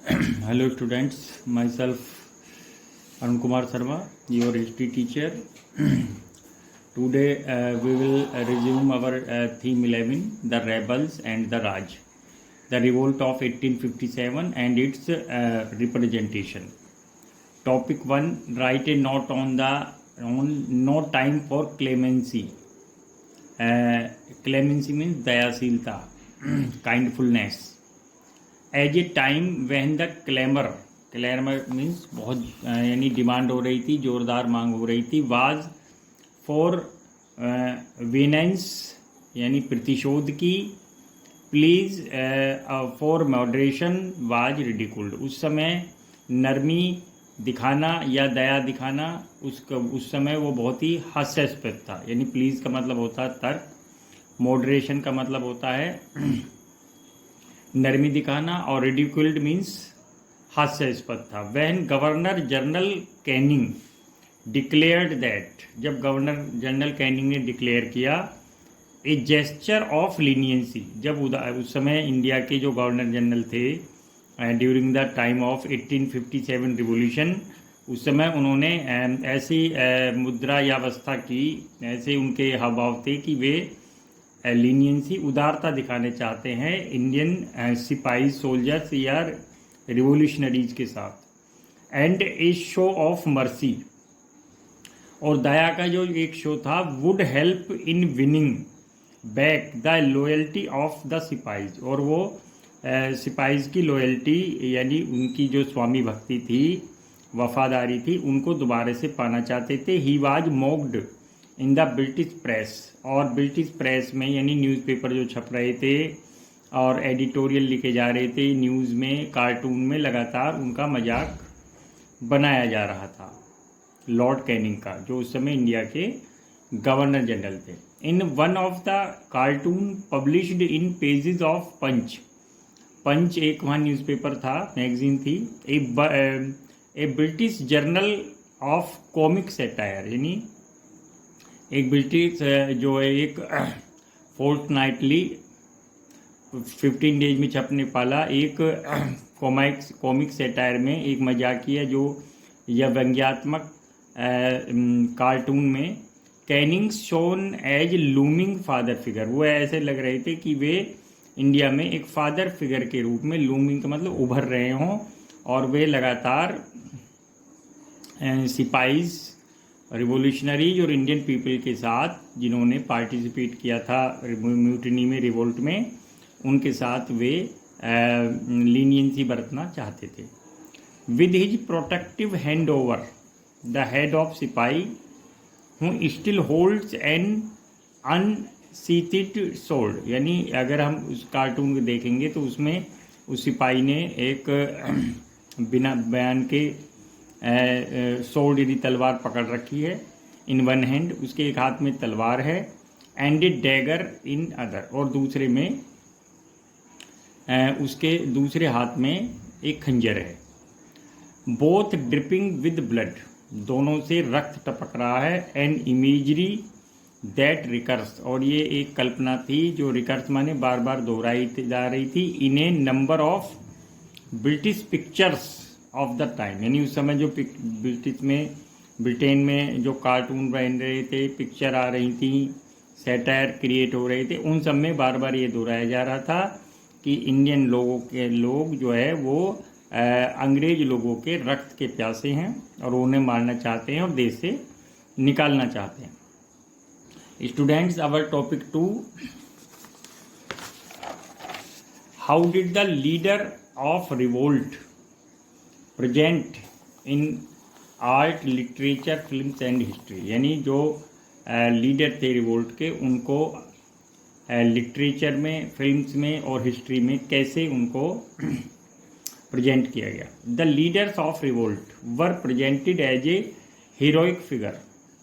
Hello students, myself Arun Kumar Sharma, your history teacher. Today we will resume our theme 11, the rebels and the Raj, the revolt of 1857 and its representation. Topic 1, write a note on no time for clemency. Clemency means dayasilta, kindfulness. As a time when the clamour means बहुत यानी demand हो रही थी, जोरदार मांग हो रही थी, वाज फॉर वेनेंस यानी प्रतिशोध की, प्लीज फॉर मॉडरेशन वाज रिडिकुल्ड। उस समय नरमी दिखाना या दया दिखाना उस समय वो बहुत ही हास्यास्पद था। यानी प्लीज़ का मतलब होता है तर्क, मॉडरेशन का मतलब होता है नरमी दिखाना, और रिडिकुल्ड मीन्स हास्यास्पद था। When governor general Canning declared that, जब गवर्नर जनरल कैनिंग ने डिक्लेयर किया ए जेस्चर ऑफ लीनियंसी, जब उस समय इंडिया के जो गवर्नर जनरल थे during the time of 1857 revolution, उस समय उन्होंने ऐसी मुद्रा या अवस्था की, ऐसे उनके हाव भाव थे कि वे लीनियंसी उदारता दिखाने चाहते हैं इंडियन सिपाही सोल्जर्स या रिवोल्यूशनरीज के साथ। And a show of mercy, और दया का जो एक शो था, would help in winning back the loyalty of the sipahis, और वो सिपाहीज की लॉयल्टी यानी उनकी जो स्वामी भक्ति थी, वफादारी थी, उनको दोबारा से पाना चाहते थे। He was mocked in the British press, और ब्रिटिश प्रेस में यानी न्यूज़पेपर जो छप रहे थे और एडिटोरियल लिखे जा रहे थे, न्यूज़ में, कार्टून में लगातार उनका मजाक बनाया जा रहा था लॉर्ड कैनिंग का, जो उस समय इंडिया के गवर्नर जनरल थे। In one of the cartoon published in pages of Punch एक वहाँ न्यूज़पेपर था, मैगजीन थी, a British journal of comic satire, यानी एक ब्रिटिश जो है एक फोर्टनाइटली 15 डेज में छपने वाला एक कॉमिक सेटायर में एक मजाकिया जो या व्यंग्यात्मक कार्टून में Canning shown as looming father figure, वो ऐसे लग रहे थे कि वे इंडिया में एक फादर फिगर के रूप में, लूमिंग का मतलब उभर रहे हों, और वे लगातार सिपाहीज, रिवोल्यूशनरीज और इंडियन पीपल के साथ जिन्होंने पार्टिसिपेट किया था म्यूटिनी में, रिवोल्ट में, उनके साथ वे लीनियंसी बरतना चाहते थे। With his protective hand over the head of sipahi who still holds an unsheathed sword, यानी अगर हम उस कार्टून को देखेंगे तो उसमें उस सिपाही ने एक बिना बयान के सोल्ड यानी तलवार पकड़ रखी है, इन वन हैंड, उसके एक हाथ में तलवार है, and A dagger in other, और दूसरे में उसके दूसरे हाथ में एक खंजर है। बोथ ड्रिपिंग विद ब्लड, दोनों से रक्त टपक रहा है। एन इमेजरी दैट रिकर्स, और ये एक कल्पना थी जो रिकर्स माने बार बार दोहराई जा रही थी, in a number of British pictures of the time, यानी उस समय जो ब्रिटेन में जो कार्टून बन रहे थे, पिक्चर आ रही थी, सैटायर क्रिएट हो रहे थे, उन सब में बार बार ये दोहराया जा रहा था कि इंडियन लोग जो है वो अंग्रेज लोगों के रक्त के प्यासे हैं और उन्हें मारना चाहते हैं और देश से निकालना चाहते हैं। Students, our topic 2, how did the leader of revolt present in art, literature, films and history, यानी जो लीडर थे रिवोल्ट के, उनको लिटरेचर में, फिल्म्स में और हिस्ट्री में कैसे उनको प्रेजेंट किया गया। The leaders of revolt were presented as a heroic figure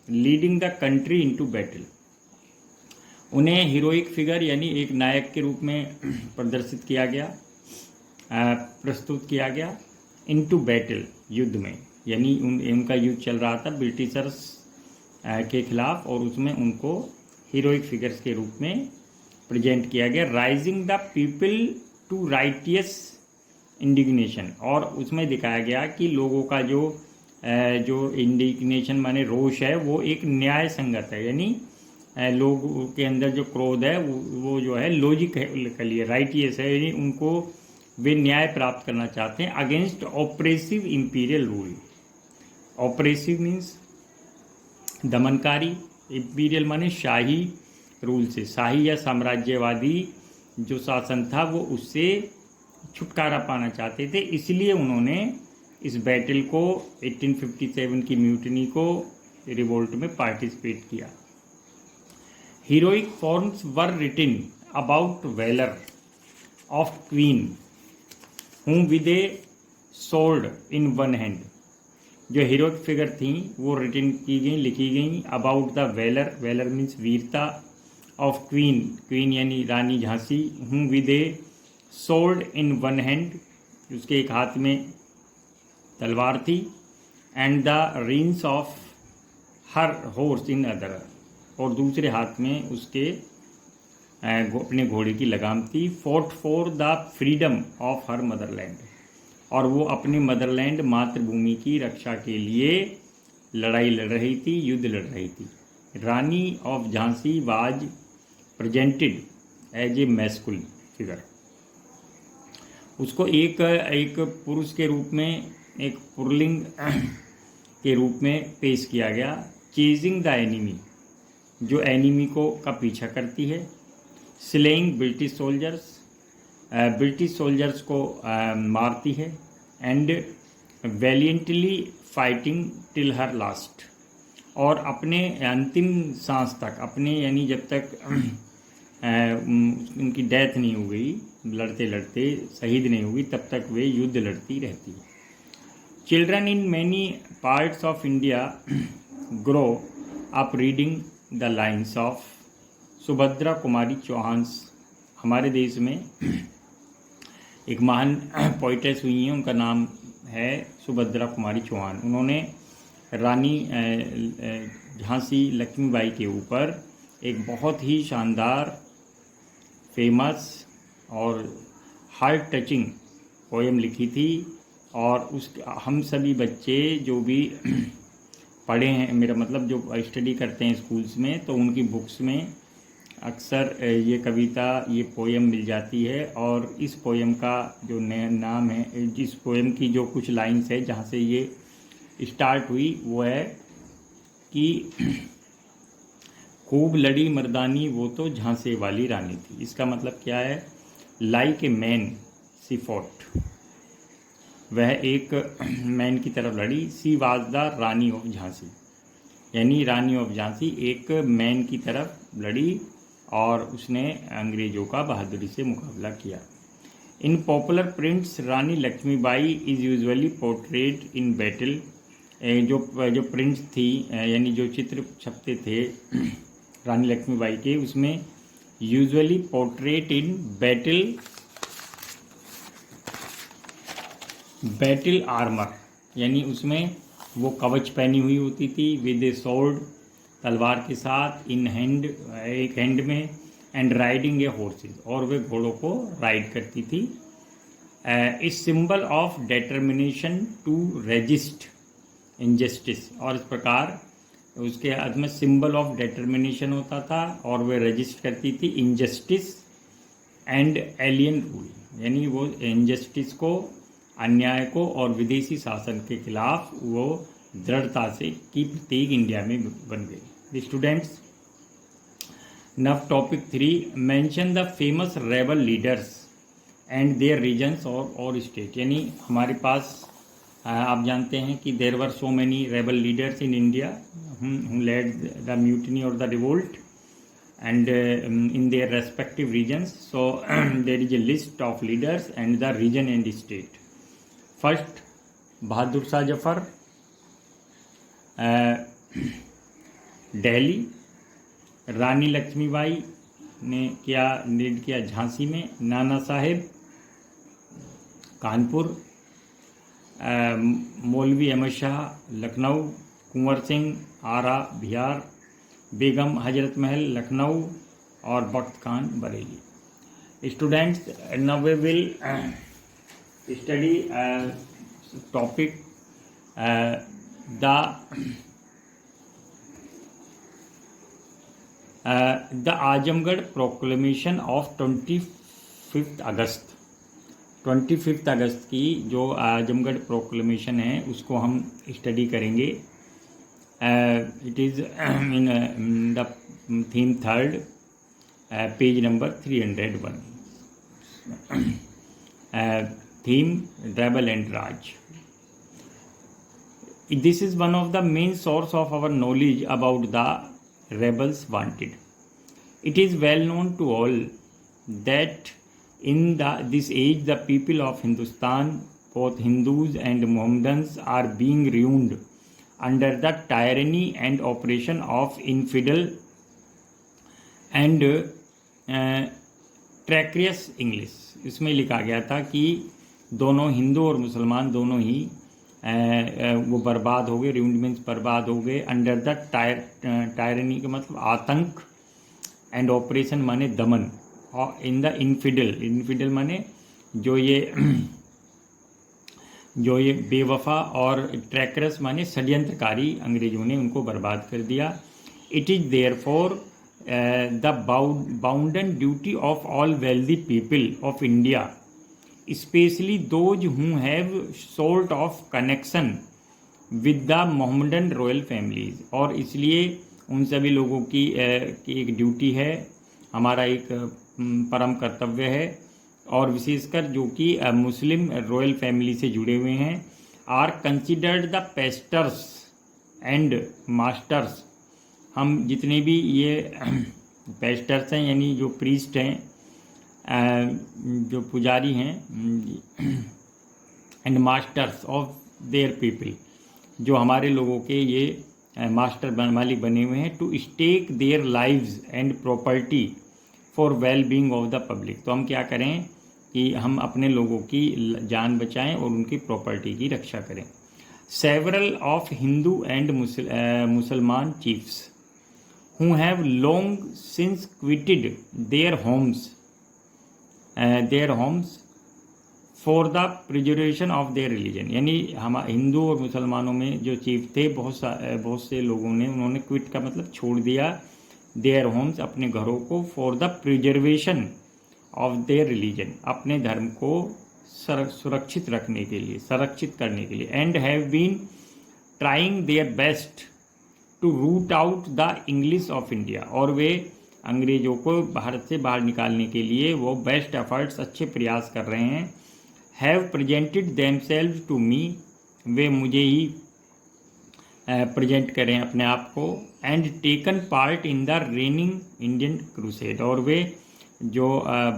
leading the country into battle, उन्हें हीरोइक फिगर यानी एक नायक के रूप में प्रदर्शित किया गया, प्रस्तुत किया गया, इनटू बैटल, युद्ध में, यानी उनका युद्ध चल रहा था ब्रिटिशर्स के खिलाफ, और उसमें उनको हीरोइक फिगर्स के रूप में प्रेजेंट किया गया। Rising the people to righteous indignation, और उसमें दिखाया गया कि लोगों का जो इंडिग्नेशन माने रोष है वो एक न्याय संगत है, यानी लोगों के अंदर जो क्रोध है वो जो है लॉजिकली राइटियस है, यानी उनको वे न्याय प्राप्त करना चाहते हैं against oppressive imperial rule. Oppressive means दमनकारी, इंपीरियल माने शाही रूल से, शाही या साम्राज्यवादी जो शासन था वो उससे छुटकारा पाना चाहते थे। इसलिए उन्होंने इस बैटल को 1857 की म्यूटनी को रिवोल्ट में पार्टिसिपेट किया। Heroic forms were written about valour of queen whom with a sword in one hand। जो हीरोइक फिगर थी वो रिटन की गई, लिखी गई about the valour, valour means वीरता, ऑफ क्वीन, क्वीन यानी रानी Jhansi, whom with a sword in one hand, उसके एक हाथ में तलवार थी, and the reins of her horse in other, और दूसरे हाथ में उसके अपने घोड़े की लगाम थी। Fort for the freedom of her Motherland, और वो अपने मदरलैंड मातृभूमि की रक्षा के लिए लड़ाई लड़ रही थी, युद्ध लड़ रही थी। Rani of Jhansi was presented as a masculine figure, उसको एक पुरुष के रूप में, एक पुरलिंग के रूप में पेश किया गया। चेजिंग द एनिमी, जो एनिमी को का पीछा करती है। Slaying British soldiers, British soldiers को मारती है। And valiantly fighting till her last, और अपने अंतिम सांस तक, अपने यानी जब तक उनकी डेथ नहीं हो गई, लड़ते लड़ते शहीद नहीं हुई, तब तक वे युद्ध लड़ती रहती है। Children in many parts of India grow up reading the lines of Subhadra Kumari Chauhan. हमारे देश में एक महान पोइटेस हुई हैं, उनका नाम है सुभद्रा कुमारी चौहान। उन्होंने रानी झांसी लक्ष्मीबाई के ऊपर एक बहुत ही शानदार, फेमस और हार्ट टचिंग पोएम लिखी थी, और उस हम सभी बच्चे जो भी पढ़े हैं, मेरा मतलब जो स्टडी करते हैं स्कूल्स में, तो उनकी बुक्स में अक्सर ये कविता, ये पोएम मिल जाती है। और इस पोएम का जो नाम है, जिस पोएम की जो कुछ लाइन्स है जहाँ से ये स्टार्ट हुई, वो है कि खूब लड़ी मर्दानी वो तो झांसे वाली रानी थी। इसका मतलब क्या है? Like a man she fought, वह एक मैन की तरफ लड़ी। She was the Rani of Jhansi, यानी रानी ऑफ झांसी एक मैन की तरफ लड़ी और उसने अंग्रेजों का बहादुरी से मुकाबला किया। In popular prints Rani Lakshmibai is usually portrait in battle. जो प्रिंट्स थी, यानी जो चित्र छपते थे रानी लक्ष्मीबाई के, उसमें usually portrait in battle armour, यानी उसमें वो कवच पहनी हुई होती थी, विद ए स्वॉर्ड, तलवार के साथ, इन हैंड, एक हैंड में, एंड राइडिंग ए हॉर्सेस, और वे घोड़ों को राइड करती थी। इस symbol of determination to resist injustice, और इस प्रकार उसके अर्थ में सिंबल ऑफ डिटर्मिनेशन होता था, और वे रजिस्ट करती थी इनजस्टिस एंड एलियन रूल, यानी वो इनजस्टिस को, अन्याय को और विदेशी शासन के खिलाफ वो दृढ़ता से की प्रतीक इंडिया में बन गई। Students, now topic 3, mention the famous rebel leaders and their regions और स्टेट, यानी हमारे पास आप जानते हैं कि there were so many rebel leaders in India who led the mutiny or the revolt, and in their respective regions. So there is a list of leaders and the region and state. First, Bahadur Shah Zafar, Delhi. रानी लक्ष्मीबाई ने lead किया झांसी में। नाना साहेब कानपुर, मौलवी अहमद शाह लखनऊ, कुंवर सिंह आरा बिहार, बेगम हजरत महल लखनऊ और Bakht Khan Bareilly. Students, now we will study topic the Azamgarh proclamation of 25th August 25 अगस्त की जो Azamgarh proclamation है उसको हम स्टडी करेंगे. It is in the theme third, page number 301. Theme rebel and Raj. This is one of the main source of our knowledge about the rebels wanted. It is well known to all that in this age the people of Hindustan, both Hindus and Mohammedans, are being ruined under the tyranny and oppression of infidel and treacherous English. इसमें लिखा गया था कि दोनों हिंदू और मुसलमान दोनों ही वो बर्बाद हो गए. रूइंड मीन्स बर्बाद हो गए. अंडर द टायरनी का मतलब आतंक, एंड ऑपरेशन माने दमन, और इन द इनफिडल माने जो ये बेवफा, और ट्रैकरस माने षड्यंत्रकारी अंग्रेजों ने उनको बर्बाद कर दिया. It is there for the bounden duty of all wealthy people of India, especially those who have sort of connection with the Mohammedan royal families. और इसलिए उन सभी लोगों की एक ड्यूटी है, हमारा एक परम कर्तव्य है, और विशेषकर जो कि मुस्लिम रॉयल फैमिली से जुड़े हुए हैं, are considered the pastors and masters. हम जितने भी ये पेस्टर्स हैं यानी जो प्रीस्ट हैं, जो पुजारी हैं, and masters of their people, जो हमारे लोगों के ये मास्टर मालिक बने हुए हैं, to stake their lives and property for well being of the public. तो हम क्या करें कि हम अपने लोगों की जान बचाएं और उनकी प्रॉपर्टी की रक्षा करें. Several of Hindu and Musalman chiefs who have long since quitted their homes for the preservation of their religion. यानी हम हिंदू और मुसलमानों में जो चीफ थे, बहुत से लोगों ने, उन्होंने क्विट का मतलब छोड़ दिया, देयर होम्स अपने घरों को, for the preservation of their religion अपने धर्म को सुरक्षित रखने के लिए, संरक्षित करने के लिए, and have been trying their best to root out the English of India. और वे अंग्रेजों को भारत से बाहर निकालने के लिए वो बेस्ट एफर्ट्स, अच्छे प्रयास कर रहे हैं. Have presented themselves to me, वे मुझे ही प्रेजेंट करें अपने आप को, and taken part in the reigning Indian crusade. और वे जो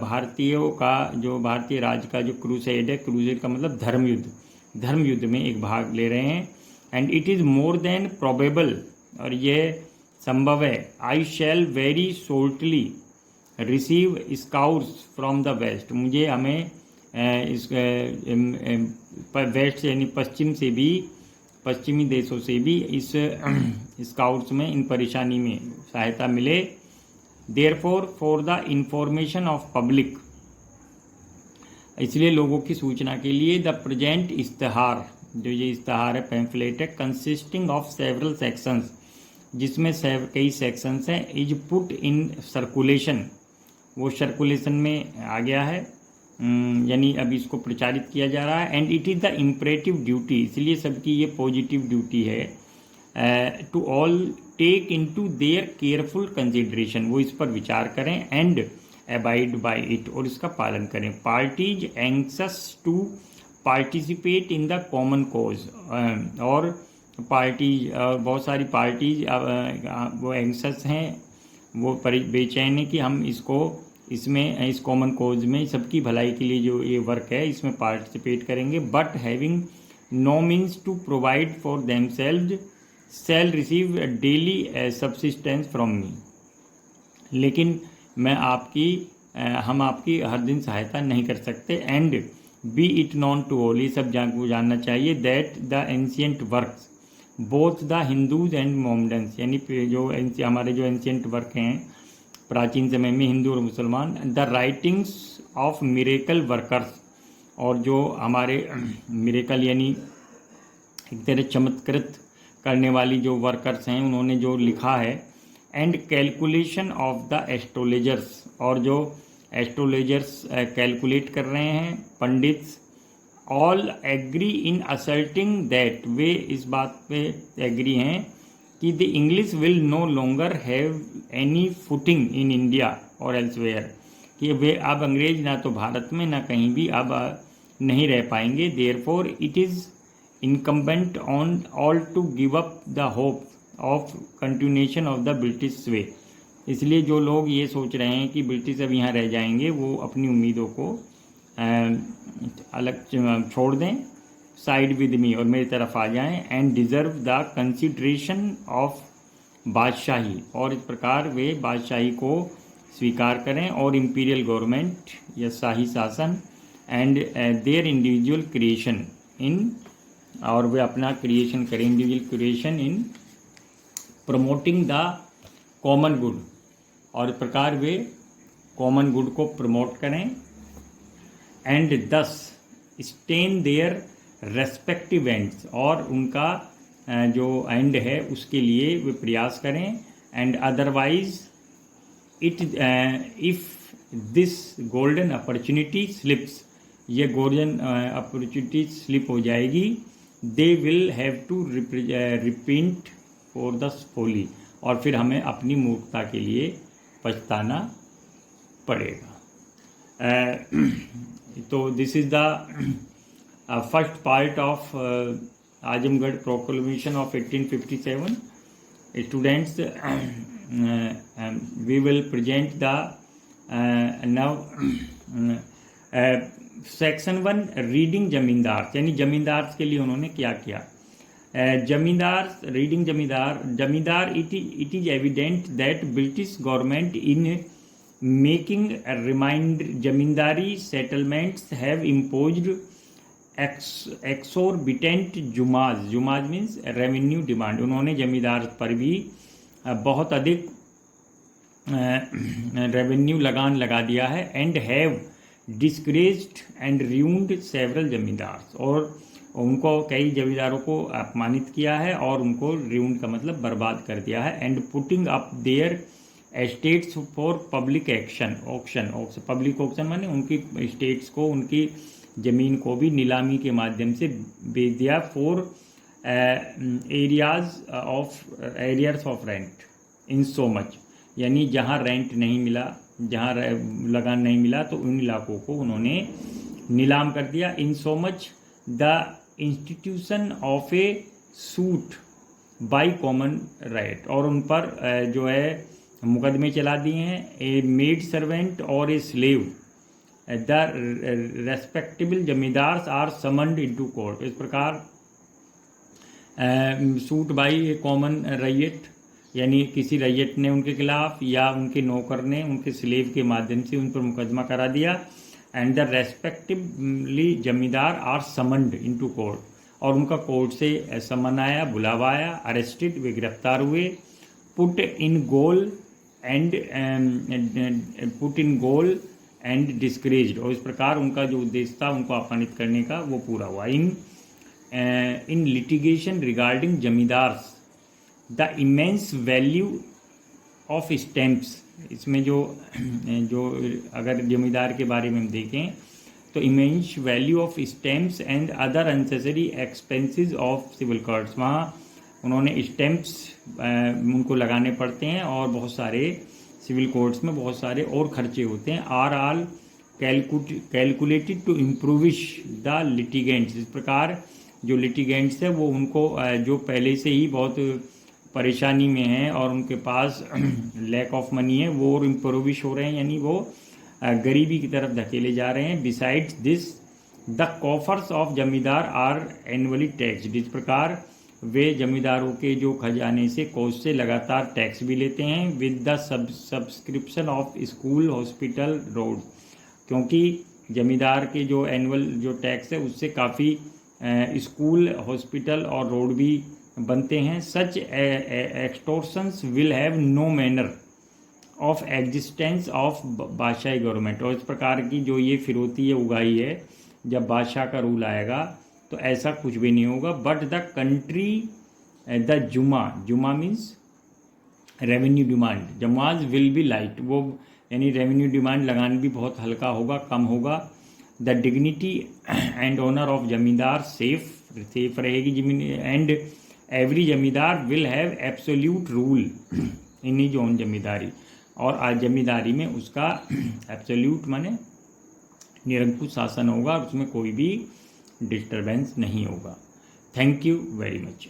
भारतीयों का, जो भारतीय राज का जो क्रूसेड है, क्रूसेड का मतलब धर्म युद्ध में एक भाग ले रहे हैं. And it is more than probable, और ये संभव है, I shall very shortly receive scouts from the west, मुझे हमें इस वेस्ट से यानी पश्चिम से भी, पश्चिमी देशों से भी इस स्काउट्स में, इन परेशानी में सहायता मिले. Therefore for the information of public, इसलिए लोगों की सूचना के लिए, द प्रेजेंट इश्तहार, जो ये इश्तहार है, पैम्फलेट है, कंसिस्टिंग ऑफ सेवरल सेक्शंस, जिसमें कई सेक्शंस हैं, इज पुट इन सर्कुलेशन, वो सर्कुलेशन में आ गया है, यानी अभी इसको प्रचारित किया जा रहा है. And it is the imperative duty, इसलिए सबकी ये पॉजिटिव ड्यूटी है, to all take into their careful consideration, वो इस पर विचार करें, एंड अबाइड बाय इट, और इसका पालन करें. Parties anxious to participate in the common cause, और पार्टीज, बहुत सारी पार्टीज वो एंक्शस हैं, वो बेचैन है कि हम इसमें इस कॉमन कोज में सबकी भलाई के लिए जो ये वर्क है इसमें पार्टिसिपेट करेंगे. But having no means to provide for themselves shall receive daily subsistence from me, लेकिन हम आपकी हर दिन सहायता नहीं कर सकते. And be it known to all, ये सब जानना चाहिए, that the ancient works both the Hindus and Mohammedans, यानी जो हमारे जो एंशियंट वर्क हैं प्राचीन समय में, हिंदू और मुसलमान, the writings of miracle workers, और जो हमारे मिरेकल यानी एक तरह चमत्कृत करने वाली जो वर्कर्स हैं उन्होंने जो लिखा है, and calculation of the astrologers, और जो एस्ट्रोलॉजर्स कैलकुलेट कर रहे हैं pandits, all agree in asserting that, वे इस बात पे एग्री हैं कि the English will no longer have any footing in India और एल्सवेयर, कि वे अब अंग्रेज ना तो भारत में ना कहीं भी अब नहीं रह पाएंगे। Therefore it is incumbent on all to give up the hope of continuation of the British way, इसलिए जो लोग ये सोच रहे हैं कि ब्रिटिश अब यहाँ रह जाएंगे वो अपनी उम्मीदों को अलग छोड़ दें, साइड विद मी, और मेरी तरफ आ जाएं, and deserve the consideration of Badshahi, और इस प्रकार वे बादशाही को स्वीकार करें और इम्पीरियल गवर्नमेंट या शाही शासन, एंड देयर इंडिविजुअल क्रिएशन इन, और वे अपना क्रिएशन करें, individual creation in promoting the common good, और इस प्रकार वे कॉमन गुड को प्रमोट करें, एंड दस स्टेन देयर रेस्पेक्टिव एंड्स, और उनका जो एंड है उसके लिए वे प्रयास करें, and otherwise it if this golden opportunity slips, ये गोल्डन अपॉर्चुनिटी स्लिप हो जाएगी, they will have to repent for the folly, और फिर हमें अपनी मूर्खता के लिए पछताना पड़ेगा। तो this is the first part of Azamgarh proclamation of 1857। Students, we will present the now section 1 regarding zamindar, यानी जमींदार के लिए उन्होंने क्या किया। जमींदार, रीडिंग जमींदार, it is evident that British government in making zamindari settlements have imposed exorbitant jamas means revenue demand, उन्होंने जमींदार पर भी बहुत अधिक रेवेन्यू लगान लगा दिया है, and have discouraged and ruined several zamindars, और उनको कई जमींदारों को अपमानित किया है और उनको रूइंड का मतलब बर्बाद कर दिया है, and putting up their estates for public auction, public auction माने उनकी स्टेट्स को, उनकी ज़मीन को भी नीलामी के माध्यम से बेच दिया, for areas of rent in so much, यानी जहाँ रेंट नहीं मिला, जहाँ लगान नहीं मिला तो उन इलाकों को उन्होंने नीलाम कर दिया। In so much the institution of a suit by common right, और उन पर जो है मुकदमे चला दिए हैं, ए मेड सर्वेंट और a slave, the respectable zamindars are summoned into court. इस प्रकार सूट बाई ए कॉमन रैयत, यानी किसी रैयत ने उनके खिलाफ या उनके नौकर ने उनके स्लेव के माध्यम से उन पर मुकदमा करा दिया, एंड द रेस्पेक्टिवली जमींदार आर समन्ड इनटू कोर्ट, और उनका कोर्ट से समन आया, बुलावा आया, अरेस्टेड, वे गिरफ्तार हुए, put in goal and discouraged, और इस प्रकार उनका जो उद्देश्य था उनको अपमानित करने का वो पूरा हुआ। In litigation regarding zamindars the immense value of stamps, इसमें जो अगर जमींदार के बारे में हम देखें तो immense value of stamps and other unnecessary expenses of civil courts, वहाँ उन्होंने स्टैम्प्स उनको लगाने पड़ते हैं और बहुत सारे सिविल कोर्ट्स में बहुत सारे और खर्चे होते हैं, are all calculated to impoverish the litigants. इस प्रकार जो लिटिगेंट्स है वो उनको जो पहले से ही बहुत परेशानी में हैं और उनके पास लैक ऑफ मनी है, वो और इम्प्रूविश हो रहे हैं, यानी वो गरीबी की तरफ धकेले जा रहे हैं। Besides this the coffers of जमींदार आर एनुअली टैक्स, इस प्रकार वे जमींदारों के जो खजाने से कोष से लगातार टैक्स भी लेते हैं। With the subscription of school, hospital, road, क्योंकि जमींदार के जो एनुअल जो टैक्स है उससे काफ़ी स्कूल, हॉस्पिटल और रोड भी बनते हैं। Such extortions will have no manner of existence of Badshahi government, और इस प्रकार की जो ये फिरौती है उगाही है जब बादशाह का रूल आएगा तो ऐसा कुछ भी नहीं होगा। But the country the juma means revenue demand, jamas will be light, वो यानी रेवेन्यू डिमांड लगान भी बहुत हल्का होगा, कम होगा। The dignity and honour of zamindar safe रहेगी जमीन, and every zamindar will have absolute rule in his own zamindari, और आज जमींदारी में उसका एब्सोल्यूट माने निरंकुश शासन होगा, उसमें कोई भी डिस्टर्बेंस नहीं होगा। Thank you very much.